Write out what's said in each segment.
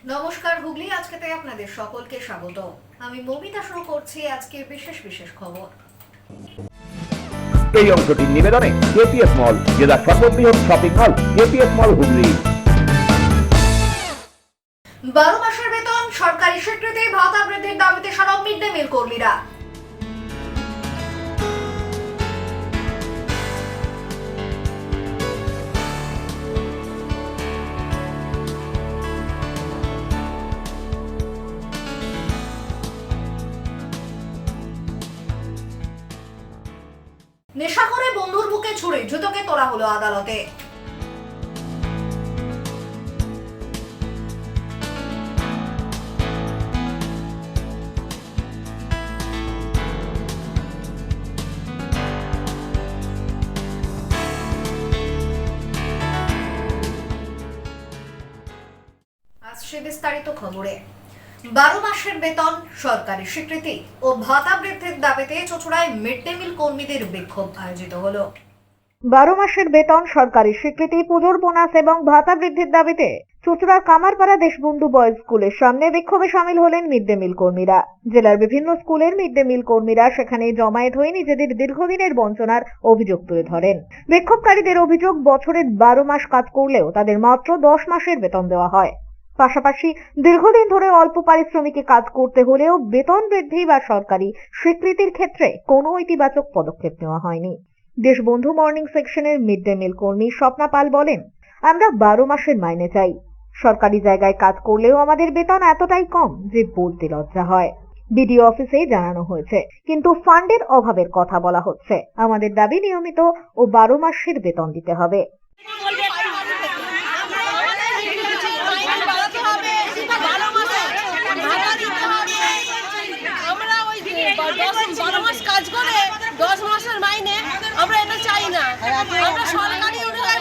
নমস্কার হুগলি আজকেতে আপনাদের সকলকে স্বাগত। আমি মমিতা শুরু করছি আজকের বিশেষ খবর। এই অংশটির নিবেদনে কেপিএস মল, জেলার সর্ববৃহৎ শপিং মল কেপিএস মল হুগলি। 12 মাসের বেতন সরকারি স্বীকৃতি, ভাতা বৃদ্ধির দাবিতে সরব মিড ডে মিল কর্মীরা। নেশা করে বন্ধুর বুকে ছুরি, ধৃতকে তোলা হলো আদালতে। আসছে বিস্তারিত খবরে। 12 মাসের বেতন সরকারি স্বীকৃতি ও ভাতা বৃদ্ধির দাবিতে চুঁচুড়ায় মিড ডে মিল কর্মীদের বিক্ষোভ আয়োজিত হলো। 12 মাসের বেতন সরকারি স্বীকৃতি, পুজোর বোনাস এবং ভাতা বৃদ্ধির দাবিতে চুঁচুড়ার কামারপাড়া দেশবন্ধু বয়েজ স্কুলের সামনে বিক্ষোভে সামিল হলেন মিড ডে মিল কর্মীরা। জেলার বিভিন্ন স্কুলের মিড ডে মিল কর্মীরা সেখানে জমায়েত হয়ে নিজেদের দীর্ঘদিনের বঞ্চনার অভিযোগ তুলে ধরেন। বিক্ষোভকারীদের অভিযোগ, বছরের 12 মাস কাজ করলেও তাদের মাত্র 10 মাসের বেতন দেওয়া হয়। পাশাপাশি দীর্ঘদিন ধরে অল্প পারিশ্রমিকে কাজ করতে হলেও বেতন বৃদ্ধি বা সরকারি স্বীকৃতির ক্ষেত্রে কোনো ইতিবাচক পদক্ষেপ নেওয়া হয়নি। দেশবন্ধু মর্নিং সেকশনের মিড ডে মিল কর্মী স্বপ্না পাল বলেন, আমরা 12 মাসের মাইনে চাই। সরকারি জায়গায় কাজ করলেও আমাদের বেতন এতটাই কম যে বলতে লজ্জা হয়। বিডিও অফিসে জানানো হয়েছে, কিন্তু ফান্ডের অভাবের কথা বলা হচ্ছে। আমাদের দাবি নিয়মিত ও 12 মাসের বেতন দিতে হবে। কাজ করে 10 মাসের মাইনে আমরা এটা চাই না। আমরা সরকারি অনুযায়ী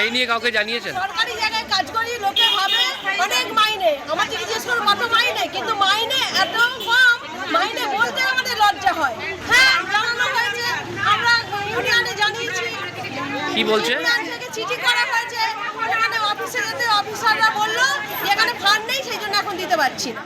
এই নিয়ে কাউকে জানিয়েছেন? সরকারি জায়গায় কাজ করি, লোকে ভাবে অনেক মাইনে, আমার থেকে জিজ্ঞেস করো কত মাইনে, কিন্তু মাইনে এত কম, মাইনে বলতে আমাদের লজ্জা হয়। হ্যাঁ, জানানো হয়েছে, আমরা ইউনিয়নে জানিয়েছি। কি বলছে? ইউনিয়ন থেকে চিঠি করা হয়েছে, ওখানে অফিসে যেতে অফিসাররা বললো এখানে ফান্ড নেই, সেই জন্য এখন দিতে পারছি না।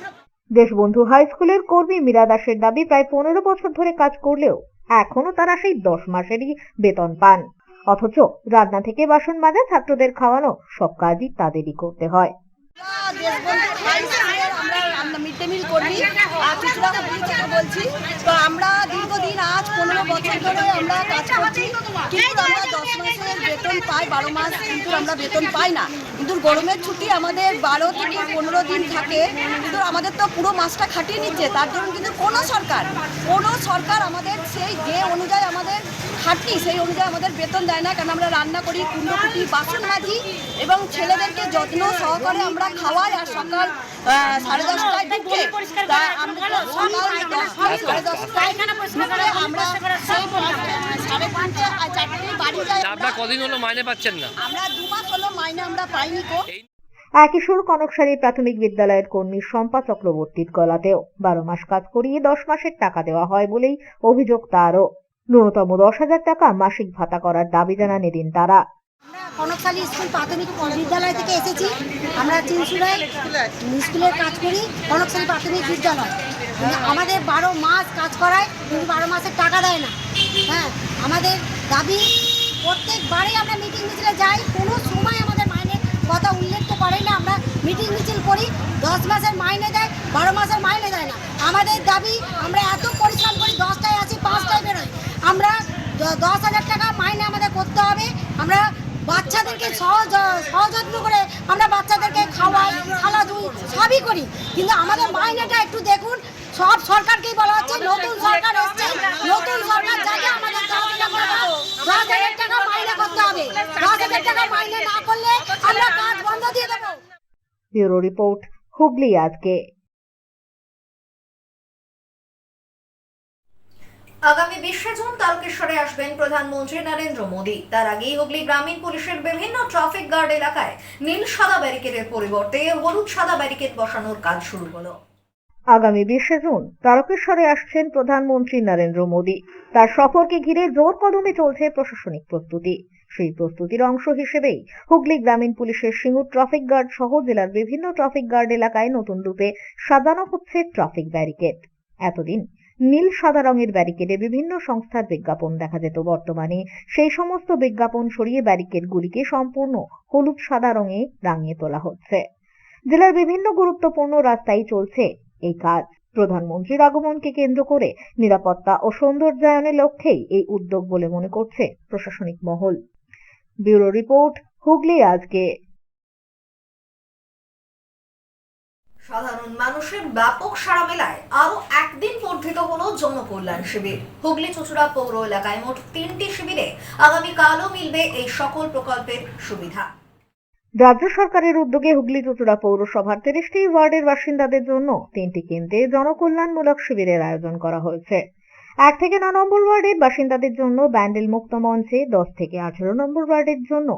দেশবন্ধু হাই স্কুলের কর্মী মীরা দাসের দাবি, প্রায় 15 বছর ধরে কাজ করলেও এখনো তারা সেই 10 মাসেরই বেতন পান, অথচ রান্না থেকে বাসন মাজা, ছাত্রদের খাওয়ানো সব কাজই তাদেরই করতে হয়। আমরা মিড ডে মিল কর্মী চুঁচুড়া হুগলি থেকে বলছি। তো আমরা দীর্ঘদিন আজ 15 বছর ধরে আমরা কাজ করছি, কিন্তু আমরা 10 মাসের বেতন পাই, 12 মাস কিন্তু আমরা বেতন পাই না। কিন্তু গরমের ছুটি আমাদের 12 থেকে 15 দিন থাকে, কিন্তু আমাদের তো পুরো মাসটা খাটিয়ে নিচ্ছে। তার জন্য কিন্তু কোনো সরকার আমাদের সেই যে অনুযায়ী আমাদের খাটি, সেই অনুযায়ী আমাদের বেতন দেয় না। কারণ আমরা রান্না করি, কুণ্ডকুটি, বাসন মাজি এবং ছেলেদেরকে যত্ন সহকারে আমরা খাওয়াই। আর সকাল 10:30টায় ঢুকে আমরা সকাল 10:30টায় আমরা 3:30 বাড়ি যাই। আপনারা কদিন হলো মাইনে পাচ্ছেন না? আমরা 2 মাস হলো মাইনে আমরা পাইনি। একই সুর কনকসারী প্রাথমিক বিদ্যালয়ের কর্মী শম্পা চক্রবর্তীর গলাতেও 12 মাস কাজ করিয়ে 10 মাসের টাকা দেওয়া হয় বলেই অভিযোগ তারও। ন্যূনতম 10,000 টাকা মাসিক ভাতা করার দাবি জানান এদিন তারা। কনকসালী স্কুল প্রাথমিক বিদ্যালয় থেকে এসেছি। আমরা চিনসুড়ায় স্কুলের কাজ করি, কনকসালী প্রাথমিক বিদ্যালয়। আমাদের 12 মাস কাজ করায়, কিন্তু 12 মাসের টাকা দেয় না। হ্যাঁ, আমাদের দাবি, প্রত্যেকবারে আমরা মিটিং মিছিলে যাই, কোনো সময় আমাদের মাইনের কথা উল্লেখ তো করে না। আমরা মিটিং মিছিল করি, 10 মাসের মাইনে দেয়, 12 মাসের মাইনে দেয় না। আমাদের দাবি, আমরা এত পরিশ্রম করি, 10টায় আসি, 5টায় বেরোই। আমরা 10,000 টাকা মাইনে আমাদের করতে হবে। আমরা বাচ্চাদেরকে সহযত্ন করে আমরা বাচ্চাদেরকে খাওয়াই, খেলাধুই সবই করি, কিন্তু আমাদের মাইনেটা একটু দেখুন। সব সরকারকেই বলা হচ্ছে নতুন সরকার এসছে, নতুন সরকার যাকে আমাদের 10,000 টাকা মাইনে করতে হবে। 10,000 টাকা মাইনে না করলে আমরা কাজ বন্ধ দিয়ে দেবো। ব্যুরো রিপোর্ট, হুগলি আজকে। আগামী 20 জুন তারকেশ্বরে আসবেন প্রধানমন্ত্রী নরেন্দ্র মোদী। তার আগেই হুগলি গ্রামীণ পুলিশের বিভিন্ন ট্রাফিক গার্ড এলাকায় নীল সাদা ব্যারিকেডের পরিবর্তে হলুদ সাদা ব্যারিকেড বসানোর কাজ শুরু হলো। আগামী 20 জুন তারকেশ্বরে আসছেন প্রধানমন্ত্রী নরেন্দ্র মোদী। তার সফরকে ঘিরে জোর কদমে চলছে প্রশাসনিক প্রস্তুতি। সেই প্রস্তুতির অংশ হিসেবেই হুগলি গ্রামীণ পুলিশের সিঙ্গুর ট্রাফিক গার্ড সহ জেলার বিভিন্ন ট্রাফিক গার্ড এলাকায় নতুন রূপে সাজানো হচ্ছে ট্রাফিক ব্যারিকেড। এতদিন নীল সাদা রঙের ব্যারিকেডে বিভিন্ন সংস্থার বিজ্ঞাপন দেখা যেত, বর্তমানে সেই সমস্ত বিজ্ঞাপন সরিয়ে ব্যারিকেডগুলিকে সম্পূর্ণ হলুদ সাদা রঙে রাঙিয়ে তোলা হচ্ছে। জেলার বিভিন্ন গুরুত্বপূর্ণ রাস্তায় চলছে এই কাজ। প্রধানমন্ত্রীর আগমনকে কেন্দ্র করে নিরাপত্তা ও সৌন্দর্যায়নের লক্ষ্যেই এই উদ্যোগ বলে মনে করছে প্রশাসনিক মহল। ব্যুরো রিপোর্ট, হুগলি আজকে। সাধারণ মানুষের ব্যাপক সাড়া মেলায় আরো একদিন বর্ধিত হলো জনকল্যাণ শিবির। হুগলি চুঁচুড়া পৌর এলাকায় মোট 3টি শিবিরে আগামীকালও মিলবে এই সকল প্রকল্পের সুবিধা। রাজ্য সরকারের উদ্যোগে হুগলি চুঁচুড়া পৌরসভার 30টি ওয়ার্ডের বাসিন্দাদের জন্য 3টি কেন্দ্রে জনকল্যাণমূলক শিবিরের আয়োজন করা হয়েছে। 1 থেকে 9 নম্বর ওয়ার্ডের বাসিন্দাদের জন্য ব্যান্ডেল মুক্ত মঞ্চে, 10 থেকে 18 নম্বর ওয়ার্ডের জন্য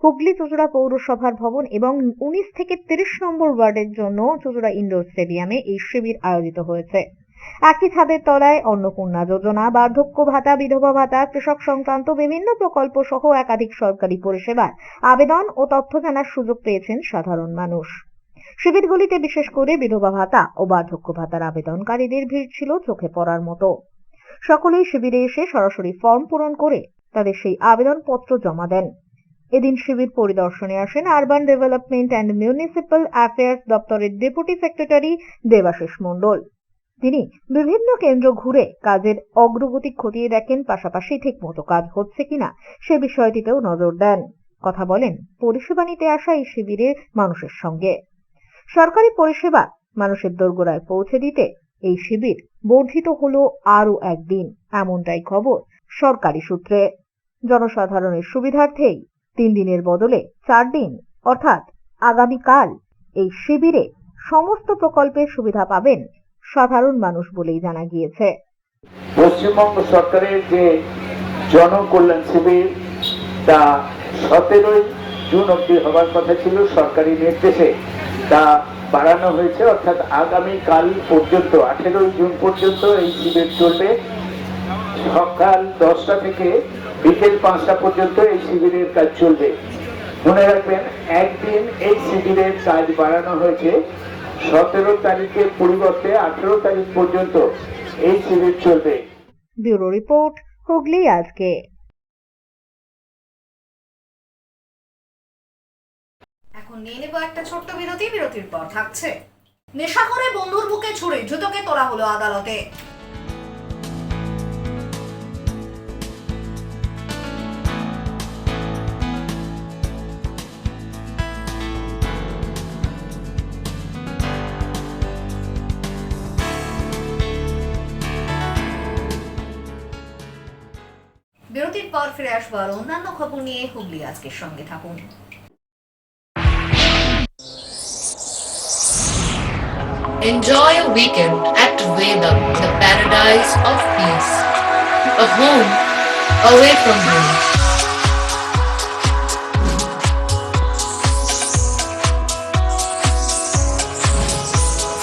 হুগলি চুঁচুড়া পৌরসভার ভবন এবং 19 থেকে 30 নম্বর ওয়ার্ডের জন্য চুঁচুড়া ইনডোর স্টেডিয়ামে এই শিবির আয়োজিত হয়েছে। একই ছাদের তলায় অন্নপূর্ণা যোজনা, বার্ধক্য ভাতা, বিধবা ভাতা, কৃষক সংক্রান্ত বিভিন্ন প্রকল্প সহ একাধিক সরকারি পরিষেবার আবেদন ও তথ্য জানার সুযোগ পেয়েছেন সাধারণ মানুষ। শিবিরগুলিতে বিশেষ করে বিধবা ভাতা ও বার্ধক্য ভাতার আবেদনকারীদের ভিড় ছিল চোখে পড়ার মতো। সকলেই শিবিরে এসে সরাসরি ফর্ম পূরণ করে তাদের সেই আবেদনপত্র জমা দেন। এদিন শিবির পরিদর্শনে আসেন urban development and municipal affairs দপ্তরের ডেপুটি সেক্রেটারি দেবাশিস মণ্ডল। তিনি বিভিন্ন কেন্দ্র ঘুরে কাজের অগ্রগতি খতিয়ে দেখেন, পাশাপাশি ঠিকমতো কাজ হচ্ছে কিনা সে বিষয়টিতেও নজর দেন। কথা বলেন পরিষেবা নিতে আসা এই শিবিরে মানুষের সঙ্গে। সরকারি পরিষেবা মানুষের দোরগোড়ায় পৌঁছে দিতে এই শিবির বর্ধিত হলো আরো একদিন, এমনটাই খবর সরকারি সূত্রে। জনসাধারণের সুবিধার্থেই 3 দিনের বদলে 4 দিন অর্থাৎ আগামীকাল এই শিবিরে সমস্ত প্রকল্পের সুবিধা পাবেন সাধারণ মানুষ বলেই জানা গিয়েছে। পশ্চিমবঙ্গ সরকারের যে জনকল্যাণ শিবির তা 17 জুন অবধি হওয়ার কথা ছিল, সরকারি নির্দেশে তা বাড়ানো হয়েছে, অর্থাৎ আগামীকাল পর্যন্ত 18 জুন পর্যন্ত এই শিবির চলবে। সকাল 10টা থেকে বিকেল 5টা পর্যন্ত এই শিবিরের কাজ চলবে। মনে রাখবেন, একদিন এই শিবিরের কাজ বাড়ানো হয়েছে। 17 তারিখের পরিবর্তে 18 তারিখ পর্যন্ত এই শিবির চলবে। ব্যুরো রিপোর্ট, হুগলি আজকে। এখন নিয়ে নেব একটা ছোট্ট বিরতি। বিরতির পর থাকছে নেশা করে বন্ধুর বুকে ছুরি, ধৃতকে তোলা হলো আদালতে। বিরতির পর ফিরে আসবো আর অন্যান্য খবর নিয়ে। হুগলি আজকের সঙ্গে থাকুন। Enjoy a weekend at Vedam, the paradise of peace. A home away from home.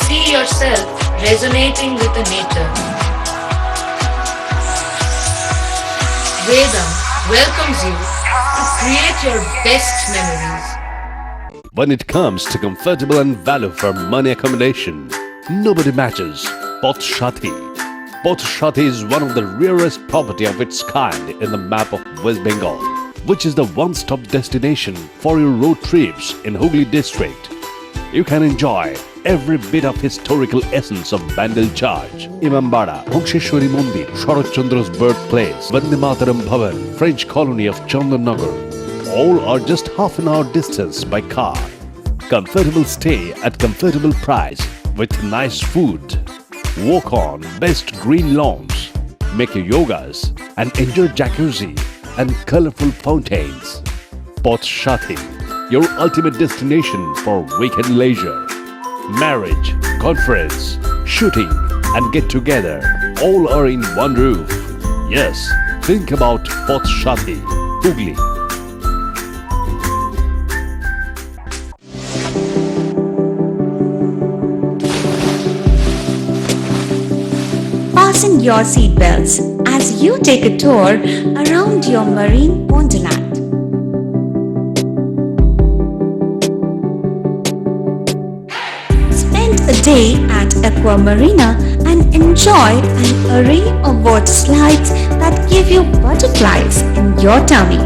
See yourself resonating with the nature. Vedam welcomes you to create your best memories. When it comes to comfortable and value for money accommodation, nobody matches Poth Shati. Poth Shati is one of the rarest property of its kind in the map of West Bengal, which is the one-stop destination for your road trips in Hooghly district. You can enjoy every bit of historical essence of Bandel Church, Imambara, Bhongsheshwari Mandir, Sharat Chandra's birthplace, Vande Mataram Bhavan, French colony of Chandannagar. All are just half an hour distance by car. Comfortable stay at comfortable price with nice food. Walk on best green lawns, make your yogas and enjoy jacuzzi and colorful fountains. Poth Shati, your ultimate destination for weekend leisure. Marriage, conference, shooting and get together all are in one roof. Yes, think about Poth Shati, Hooghly. Fasten your seatbelts as you take a tour around your marine wonderland. day at Aqua Marina and enjoy an array of water slides that give you butterflies in your tummy.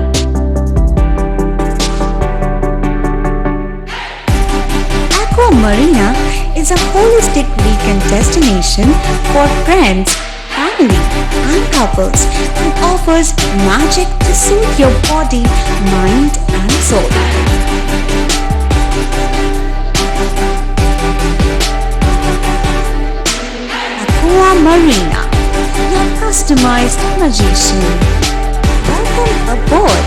Aqua Marina is a holistic weekend destination for friends, family, and couples and offers magic to soothe your body, mind, and soul. Aqua Marina, your customized magician. Welcome aboard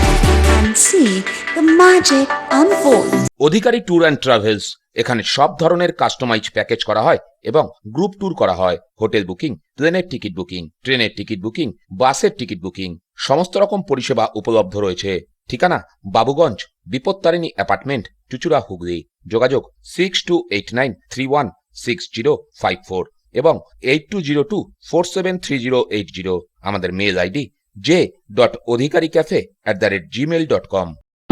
and see the magic unfold. Adhikari tour and travels এখানে সব ধরনের customise package করা হয় এবং group tour করা হয়। Hotel booking, প্লেনের ticket booking, ট্রেনের টিকিট বুকিং, বাসের টিকিট বুকিং, সমস্ত রকম পরিষেবা উপলব্ধ রয়েছে। ঠিকানা বাবুগঞ্জ, বিপত্তারিণী অ্যাপার্টমেন্ট, চুচুড়া, হুগলি। যোগাযোগ 6289316054 এবং 8202473080। আমাদের মেল আইডি j.odhikaricafe@gmail.com।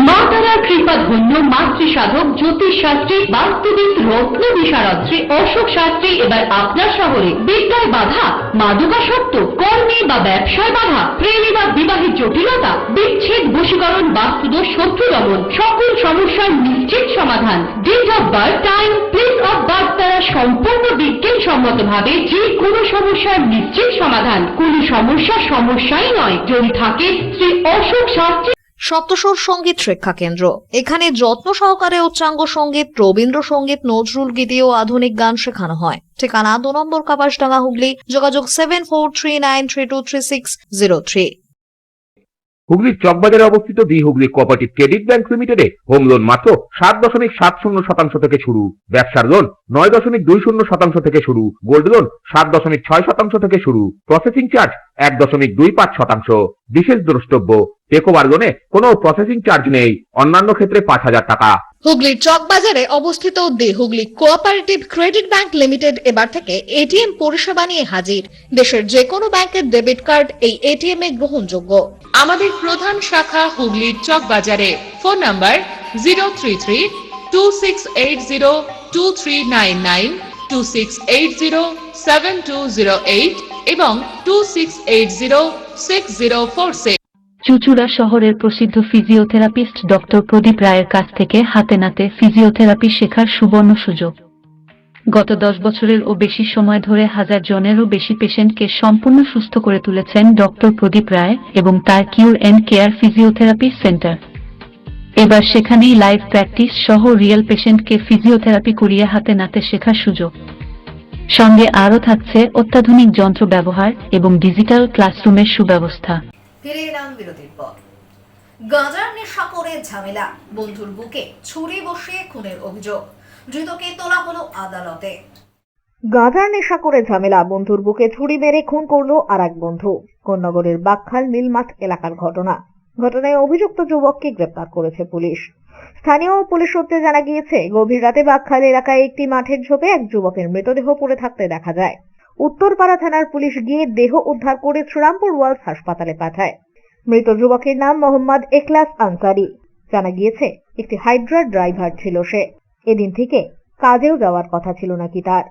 মাতারা কৃপা ধন্য মাতৃ সাধক জ্যোতিষ শাস্ত্রী বাস্তুবিদ রত্ন বিশারদ্রী অশোক শাস্ত্রী এবার আপনার শহরে। বিদ্যায় বাধা, মাদকাসক্ত, কর্মে বা ব্যবসায় বাধা, প্রেমী বা বিবাহের জটিলতা, বিচ্ছেদ, বশীকরণ, বাস্তুদোষ, শত্রু দমন, সকল সমস্যার নিশ্চিত সমাধান। Date of birth, time, place of birth দ্বারা সম্পূর্ণ বিজ্ঞানসম্মত ভাবে যে কোনো সমস্যার নিশ্চিত সমাধান। কোনো সমস্যাই নয় যদি থাকে শ্রী অশোক শাস্ত্রী সপ্তস্বর সঙ্গীত শিক্ষা কেন্দ্র। এখানে যত্ন সহকারে উচ্চাঙ্গ সঙ্গীত, রবীন্দ্রসঙ্গীত, নজরুল গীতি ও আধুনিক গান শেখানো হয়। ঠিকানা 2 নম্বর কাপাসডাঙ্গা, হুগলি। যোগাযোগ 7439323603। হুগলির চকবাজারে অবস্থিত the Hooghly cooperative credit bank লিমিটেডে হোম লোন মাত্র 7.70% থেকে শুরু। ব্যবসার লোন 9.20% থেকে শুরু। গোল্ড লোন 7.6% থেকে শুরু। Processing charge 1.25%। বিশেষ দ্রষ্টব্য, টেকওভার লোনে কোনো প্রসেসিং চার্জ নেই। অন্যান্য ক্ষেত্রে 5,000 টাকা। হুগলির চকবাজারে অবস্থিত the Hooghly cooperative credit bank limited এবার থেকে এটিএম পরিষেবা নিয়ে হাজির। দেশের যে কোনো ব্যাংকের ডেবিট কার্ড এই এটিএম এ গ্রহণযোগ্য। আমাদের প্রধান শাখা হুগলির চক বাজারে। ফোন নাম্বার 033-2680-2399, 2680-7208 এবং 2680-6046। চুচুড়া শহরের প্রসিদ্ধ ফিজিওথেরাপিস্ট ডক্টর প্রদীপ রায়ের কাছ থেকে হাতে নাতে ফিজিওথেরাপি শেখার সুবর্ণ সুযোগ। গত 10 বছরের ও বেশি সময় ধরে 1000 জনেরও বেশি পেশেন্টকে সম্পূর্ণ সুস্থ করে তুলেছেন ডক্টর প্রদীপ রায় এবং তার কিউর এন্ড কেয়ার ফিজিওথেরাপি সেন্টার। এবার সেখানেই লাইভ প্র্যাকটিস সহ রিয়েল পেশেন্টকে ফিজিওথেরাপি করিয়ে হাতে নাতে শেখার সুযোগ। সঙ্গে আরও থাকছে অত্যাধুনিক যন্ত্র ব্যবহার এবং ডিজিটাল ক্লাসরুমের সুব্যবস্থা। ফিরে এলাম বিরতির পর। গাঁজার নেশা করে ঝামেলা, বন্ধুর বুকে ছুরি বসিয়ে খুনের অভিযোগ। ধৃতকে তোলা হলো আদালতে। গাঁজার নেশা করে ঝামেলা, বন্ধুর বুকে ছুরি মেরে খুন করলো আর এক বন্ধু। কোন্নগরের বাকখাল নীলমাঠ এলাকার ঘটনা। ঘটনায় অভিযুক্ত যুবককে গ্রেপ্তার করেছে পুলিশ। স্থানীয় পুলিশ সূত্রে জানা গিয়েছে, গভীর রাতে বাকখাল এলাকায় একটি মাঠের ঝোপে এক যুবকের মৃতদেহ পড়ে থাকতে দেখা যায়। উত্তরপাড়া থানার পুলিশ গিয়ে দেহ উদ্ধার করে শ্রীরামপুর ওয়ালস হাসপাতালে পাঠায়। মৃত যুবকের নাম মোহাম্মদ এখলাস আনসারি। জানা গিয়েছে, একটি হাইড্রার ড্রাইভার ছিল সে। এদিন থেকে কাজেও যাওয়ার কথা ছিল নাকি তার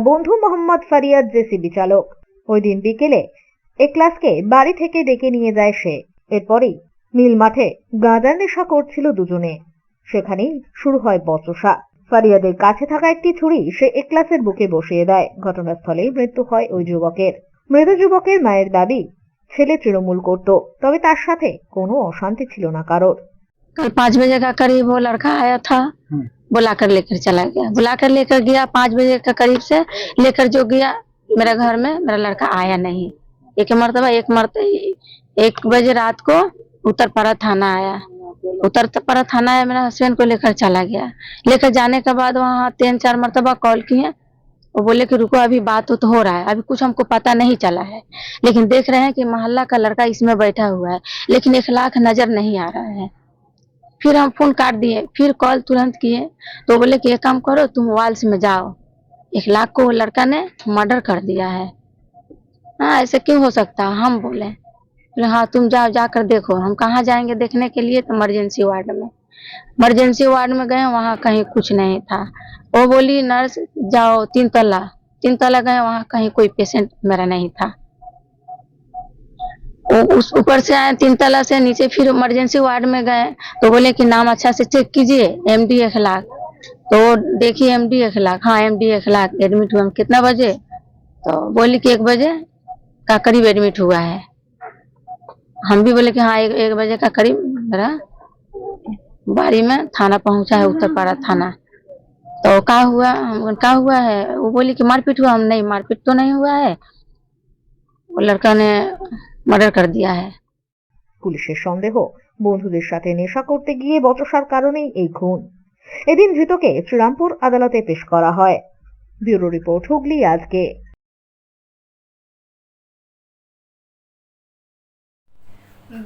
বন্ধু মোহাম্মদ ফারিয়াদ জেসিবি চালক। ওই দিন বিকেলে এখলাসকে বাড়ি থেকে ডেকে নিয়ে যায় সে। এরপরেই নীল মাঠে গাঁজার নেশা করছিল দুজনে। সেখানেই শুরু হয় বচসা। ফারিয়াদের কাছে থাকা একটি ছুরি সে এখলাসের বুকে বসিয়ে দেয়। ঘটনাস্থলেই মৃত্যু হয় ওই যুবকের। মৃত যুবকের মায়ের দাবি, ছেলে তৃণমূল করত, তবে তার সাথে কোনো অশান্তি ছিল না কারোর। कल 5 बजे का करीब वो लड़का आया था, बुलाकर लेकर चला गया। बुलाकर लेकर गया 5 बजे के करीब से लेकर जो गया मेरे घर में, मेरा लड़का आया नहीं। एक बजे रात को उत्तरपाड़ा थाना आया। उत्तरपाड़ा थाना आया, मेरा हस्बैंड को लेकर चला गया। लेकर जाने के बाद वहाँ 3-4 मरतबा कॉल किए। वो बोले कि रुको, अभी बात तो हो रहा है, अभी कुछ हमको पता नहीं चला है, लेकिन देख रहे हैं कि मोहल्ला का लड़का इसमें बैठा हुआ है, लेकिन इखलाक नजर नहीं आ रहा है। फिर हम फोन काट दिए, फिर कॉल तुरंत किए तो बोले कि एक काम करो, तुम वाल्स में जाओ, इखलाक को लड़का ने मर्डर कर दिया है। हाँ, ऐसे क्यों हो सकता? हम बोले हाँ तुम जाओ, जाकर देखो। हम कहाँ जाएंगे देखने के लिए? तो इमरजेंसी वार्ड में। इमरजेंसी वार्ड में गए, वहाँ कहीं कुछ नहीं था। वो बोली नर्स जाओ 3 तला गए, वहाँ कहीं कोई पेशेंट मेरा नहीं था। वो उस ऊपर से आए 3 तला से नीचे, फिर इमरजेंसी वार्ड में गए तो बोले कि नाम अच्छा से चेक कीजिए, MD 1 लाख। तो देखिए MD 1 लाख, हाँ MD 1 लाख एडमिट हुआ। कितना बजे? तो बोली कि 1 बजे का करीब एडमिट हुआ है। हम भी बोले कि हाँ 1 बजे का करीब मेरा बारी में थाना पहुंचा है, उत्तरपाड़ा थाना। तो क्या हुआ? हम क्या हुआ है? वो बोली कि मारपीट हुआ। हम नहीं, मारपीट तो नहीं हुआ है, वो लड़का ने मर्डर कर दिया है। পুলিশের সন্দেহ বন্ধুদের সাথে নেশা করতে গিয়ে বচসার কারণেই এই খুন। এদিন ধৃতকে শ্রীরামপুর আদালতে পেশ করা হয়। ব্যুরো রিপোর্ট, হুগলি আজকে।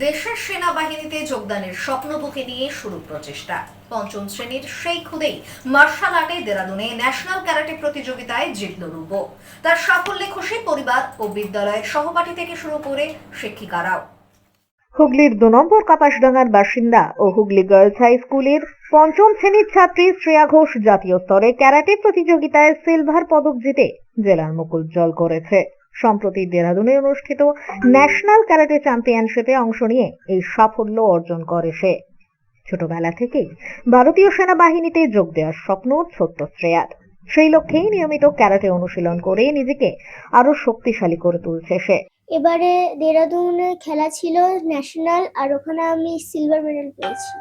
দেশের সেনাবাহিনীতে যোগদানের স্বপ্ন বুকে নিয়ে শুরু প্রচেষ্টা। পঞ্চম শ্রেণীর সেই খুদেই মার্শাল আর্টে দেরাদুনে ন্যাশনাল ক্যারাটে প্রতিযোগিতায় জিতল রূপ। তার সাফল্যে খুশি পরিবার ও বিদ্যালয়ের সহপাঠী থেকে শুরু করে শিক্ষিকারাও। হুগলির 2 নম্বর কাপাসডাঙ্গার বাসিন্দা ও হুগলি গার্লস হাই স্কুলের পঞ্চম শ্রেণীর ছাত্রী শ্রেয়া ঘোষ জাতীয় স্তরে ক্যারাটে প্রতিযোগিতায় সিলভার পদক জিতে জেলার মুখ উজ্জ্বল করেছে। সম্প্রতি দেরাদুনে অনুষ্ঠিত ন্যাশনাল ক্যারাটে চ্যাম্পিয়নশিপে অংশ নিয়ে এই সাফল্য অর্জন করে সে। ছোটবেলা থেকেই ভারতীয় সেনাবাহিনীতে যোগ দেওয়ার স্বপ্ন ছোট্ট শ্রেয়ার। সেই লক্ষ্যেই নিয়মিত ক্যারাটে অনুশীলন করে নিজেকে আরো শক্তিশালী করে তুলছে সে। এবারে দেরাদুনে খেলা ছিল ন্যাশনাল, আর ওখানে আমি সিলভার মেডেল পেয়েছি।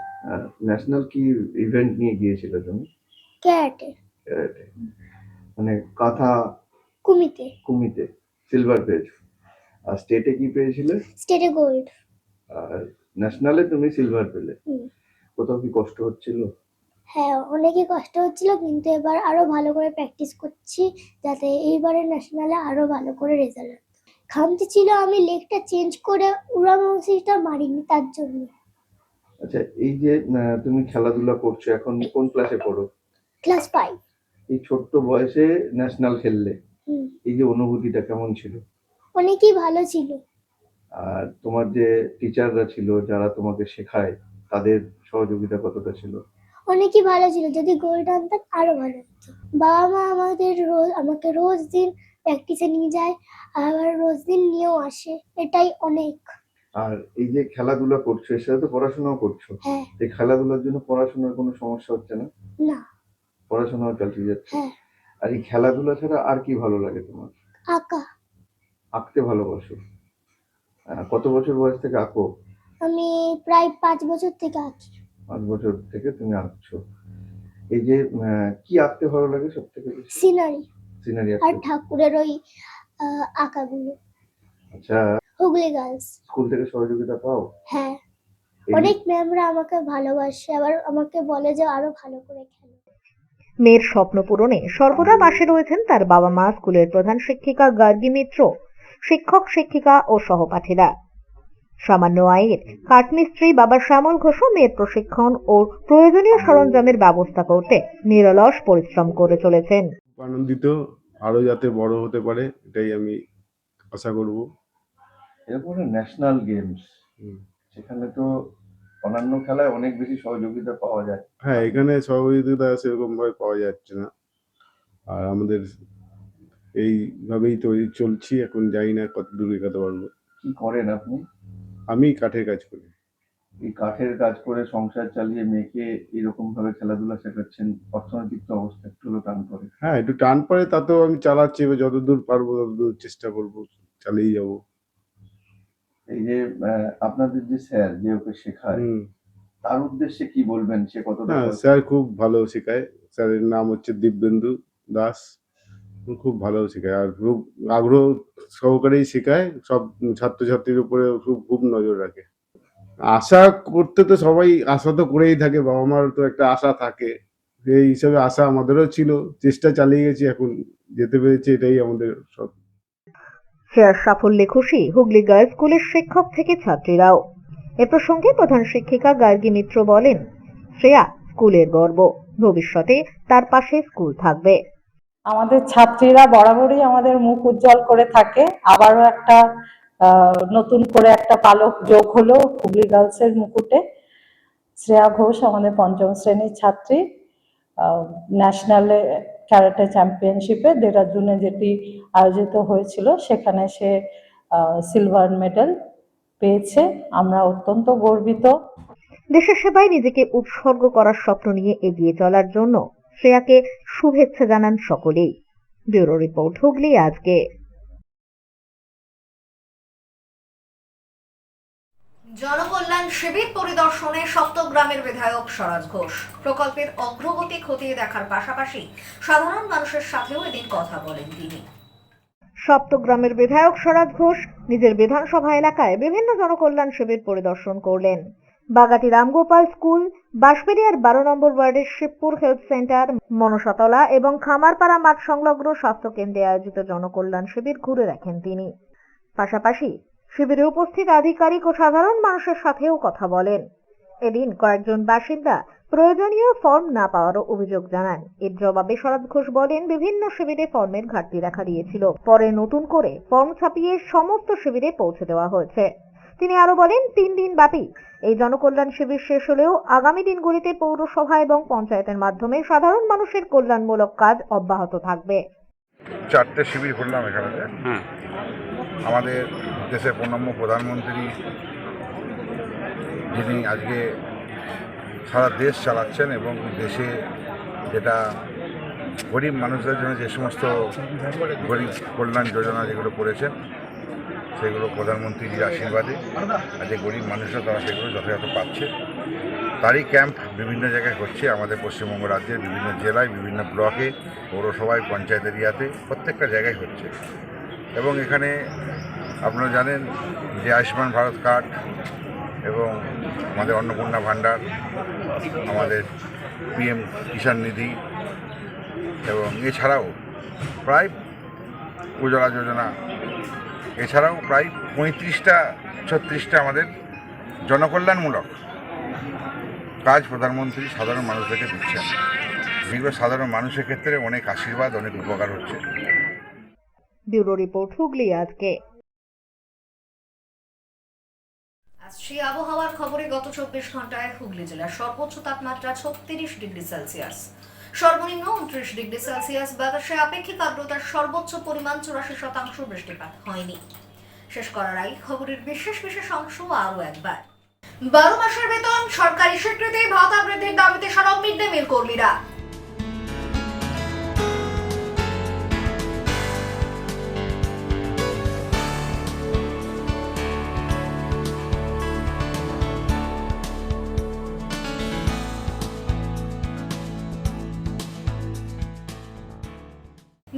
ন্যাশনাল কি ইভেন্ট নিয়ে গিয়েছিলে তুমি? ক্যারাটে ক্যারাটে মানে কাঁথা কুমিতে সিলভার পেয়েছো, আর স্টেটে কি পেয়েছিলে? স্টেটে গোল্ড। আর ন্যাশনালে তুমি সিলভার পেলে। কোথাও কি কষ্ট হচ্ছিল? হ্যাঁ, অনেকই কষ্ট হচ্ছিল, কিন্তু এবার আরো ভালো করে প্র্যাকটিস করছি যাতে এইবারে ন্যাশনালে আরো ভালো করে রেজাল্ট হয়। খামতি ছিল আমি লেগটা চেঞ্জ করে উড়ামৌসিটা মারিনি, তার জন্য। আচ্ছা, এই যে তুমি খেলাধুলা করছো, এখন কোন ক্লাসে পড়ো? ক্লাস 5। এই ছোট্ট বয়সে ন্যাশনাল খেললে, এই যে অনুভূতিটা কেমন ছিল? অনেকই ভালো ছিল। আর তোমার যে টিচাররা ছিল যারা তোমাকে শেখায়, তাদের সহযোগিতা কতটা ছিল? অনেকই ভালো ছিল। যদি গোল্ড আনতাম আরো ভালো হতো। বাবা মা আমাকে রোজ দিন প্র্যাকটিসে নিয়ে যায়, আবার রোজ দিন নিয়েও আসে, এটাই অনেক। আর এই যে খেলাধুলা করছো, এর সাথে তো পড়াশোনাও করছো। হ্যাঁ। এই খেলাধুলার জন্য পড়াশোনার কোনো সমস্যা হচ্ছে না? না। পড়াশোনাও চালিয়ে যাচ্ছে। হ্যাঁ। আর এই খেলাধুলা ছাড়া আর কি ভালো লাগে তোমার? আঁকা। আঁকতে ভালোবাসো? কত বছর বয়স থেকে আঁকো? আমি প্রায় 5 বছর থেকে আঁকি। 5 বছর থেকে তুমি আঁকছো। এই যে কি আঁকতে ভালো লাগে সব থেকে বেশি? সিনারি আর ঠাকুরের ওই আঁকাগুলো। আচ্ছা, হুগলি গার্লস স্কুল থেকে সহযোগিতা পাও? হ্যাঁ, অনেক ম্যামরা আমাকে ভালোবাসে, আবার আমাকে বলে যে আরো ভালো করে খেলো। মেয়ের স্বপ্ন পূরণে সর্বদা পাশে রয়েছেন তার বাবা মা, স্কুলের প্রধান শিক্ষিকা গার্গী মিত্র, শিক্ষক শিক্ষিকা ও সহপাঠীরা। সামান্য আয়ের কাঠমিস্ত্রি বাবা শ্যামল ঘোষও মেয়ের প্রশিক্ষণ ও প্রয়োজনীয় সরঞ্জামের ব্যবস্থা করতে নিরলস পরিশ্রম করে চলেছেন। আনন্দিত, আরো যাতে বড় হতে পারে এটাই আমি আশা করব। এরপরে ন্যাশনাল গেমস, সেখানে তো অন্যান্য খেলায় অনেক বেশি সহযোগিতা পাওয়া যায়। হ্যাঁ, এখানে সহযোগিতা সেরকম ভাবে পাওয়া যাচ্ছে না, আর আমাদের এইভাবেই তো চলছি। এখন জানি না কত দূর এগোতে পারবো। কি করেন আপনি? আমি কাঠের কাজ করি। এই কাঠের কাজ করে সংসার চালিয়ে মেয়েকে এরকম ভাবে খেলাধুলা শেখাচ্ছেন, অর্থনৈতিক তো অবস্থা একটু টান পড়ে। হ্যাঁ, একটু টান পড়ে, তাতেও আমি চালাচ্ছি, এবার যতদূর পারবো ততদূর চেষ্টা করবো, চালিয়ে যাবো। এই যে আপনাদের যে স্যার যে ওকে শেখায়, তার উদ্দেশ্যে কি বলবেন? সে কতটা? স্যার খুব ভালো শেখায়। স্যারের নাম হচ্ছে দিব্যেন্দু দাস। খুব ভালো শেখায়, আর খুব আগ্রহ সহকারেই শেখায়। সব ছাত্রছাত্রীর উপরে খুব নজর রাখে। আশা করতে তো সবাই আশা তো করেই থাকে, বাবা মার তো একটা আশা থাকে, এই হিসাবে আশা আমাদেরও ছিল। চেষ্টা চালিয়ে গেছি, এখন যেতে পেরেছি, এটাই আমাদের সব। শ্রেয়ার সাফল্যে খুশি হুগলি গার্লস স্কুলের শিক্ষক থেকে ছাত্রীরাও। এ প্রসঙ্গে প্রধান শিক্ষিকা গার্গী মিত্র বলেন, শ্রেয়া স্কুলের গর্ব, ভবিষ্যতে তার পাশে স্কুল থাকবে। আমাদের ছাত্রীরা বরাবরই আমাদের মুখ উজ্জ্বল করে থাকে। আবারও একটা নতুন করে একটা পালক যোগ হলো হুগলি গার্লসের মুকুটে। শ্রেয়া ঘোষ আমাদের পঞ্চম শ্রেণীর ছাত্রী, ন্যাশনাল ক্যারাটে চ্যাম্পিয়নশিপে দেহরাদুনে যেটি আয়োজিত হয়েছিল সেখানে সে সিলভার মেডেল পেয়েছে। আমরা অত্যন্ত গর্বিত। দেশের সেবায় নিজেকে উৎসর্গ করার স্বপ্ন নিয়ে এগিয়ে চলার জন্য শ্রেয়াকে শুভেচ্ছা জানান সকলেই। ব্যুরো রিপোর্ট, হুগলি আজকে। জনকল্যাণ শিবির পরিদর্শনে সপ্তগ্রামের বিধায়ক স্বরাজ ঘোষ। প্রকল্পের অগ্রগতি খতিয়ে দেখার পাশাপাশি সাধারণ মানুষের সাথেও এদিন কথা বলেন তিনি। সপ্তগ্রামের বিধায়ক স্বরাজ ঘোষ নিজের বিধানসভা এলাকায় বিভিন্ন জনকল্যাণ শিবির পরিদর্শন করলেন। বাগাটি রামগোপাল স্কুল, বাঁশবেড়িয়ার 12 নম্বর ওয়ার্ডের শিবপুর হেলথ সেন্টার, মনসাতলা এবং খামারপাড়া মাঠ সংলগ্ন স্বাস্থ্য কেন্দ্রে আয়োজিত জনকল্যাণ শিবির ঘুরে দেখেন তিনি। পাশাপাশি শিবিরে উপস্থিত আধিকারিক ও সাধারণ মানুষের সাথেও কথা বলেন। এদিন কয়েকজন বাসিন্দা প্রয়োজনীয় ফর্ম না পাওয়ারও অভিযোগ জানান। এর জবাবে স্বরাজ ঘোষ বলেন, বিভিন্ন শিবিরে ফর্মের ঘাটতি দেখা দিয়েছিল, পরে নতুন করে ফর্ম ছাপিয়ে সমস্ত শিবিরে পৌঁছে দেওয়া হয়েছে। তিনি আরো বলেন, 3 দিন ব্যাপী এই জনকল্যাণ শিবির শেষ হলেও আগামী দিনগুলিতে পৌরসভা এবং পঞ্চায়েতের মাধ্যমে সাধারণ মানুষের কল্যাণমূলক কাজ অব্যাহত থাকবে। 4টে শিবির করলাম এখানে। আমাদের দেশের প্রণম্য প্রধানমন্ত্রী, যিনি আজকে সারা দেশ চালাচ্ছেন এবং দেশে যেটা গরিব মানুষদের জন্য যে সমস্ত গরিব কল্যাণ যোজনা যেগুলো করেছেন সেগুলো প্রধানমন্ত্রীর আশীর্বাদে আজকে গরিব মানুষরা তারা সেগুলো যথাযথ পাচ্ছে। তারই ক্যাম্প বিভিন্ন জায়গায় হচ্ছে আমাদের পশ্চিমবঙ্গ রাজ্যের বিভিন্ন জেলায়, বিভিন্ন ব্লকে, পৌরসভায়, পঞ্চায়েত এরিয়াতে, প্রত্যেকটা জায়গায় হচ্ছে। এবং এখানে আপনারা জানেন যে আয়ুষ্মান ভারত কার্ড এবং আমাদের অন্নপূর্ণা ভাণ্ডার, আমাদের PM কিষাণ নিধি এবং এছাড়াও প্রায় উজ্জ্বলা যোজনা, এছাড়াও প্রায় 35-36টা আমাদের জনকল্যাণমূলক কাজ প্রধানমন্ত্রী সাধারণ মানুষদেরকে দিচ্ছেন, যেগুলো সাধারণ মানুষের ক্ষেত্রে অনেক আশীর্বাদ, অনেক উপকার হচ্ছে। ব্যুরো রিপোর্ট, হুগলি আজকে। সেই আবহাওয়ার খবরে গত 24 ঘন্টায় হুগলি জেলার সর্বোচ্চ তাপমাত্রা 36 ডিগ্রি সেলসিয়াস, সর্বনিম্ন 29 ডিগ্রি সেলসিয়াস। বাতাসে আপেক্ষিক আর্দ্রতার সর্বোচ্চ পরিমাণ 84%। বৃষ্টিপাত হয়নি। শেষ করার আগে খবরের বিশেষ অংশ আরও একবার। 12 মাসের বেতন সরকারি স্বীকৃতি, ভাতা বৃদ্ধির দাবিতে সরব মিড ডে মিল কর্মীরা।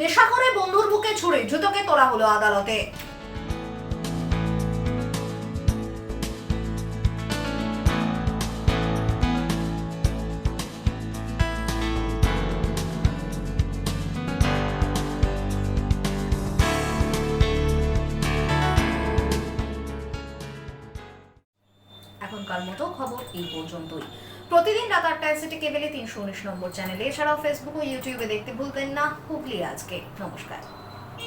নেশা করে বন্ধুর বুকে ছুড়ে জুতোকে তোলা হলো আদালতে। এখনকার মতো খবর এই পর্যন্তই। প্রতিদিন রাত 8টায় সিটি কেবলে 319 নম্বর চ্যানেলে, এছাড়াও ফেসবুক ও ইউটিউবে দেখতে ভুলবেন না হুগলি আজকে। নমস্কার।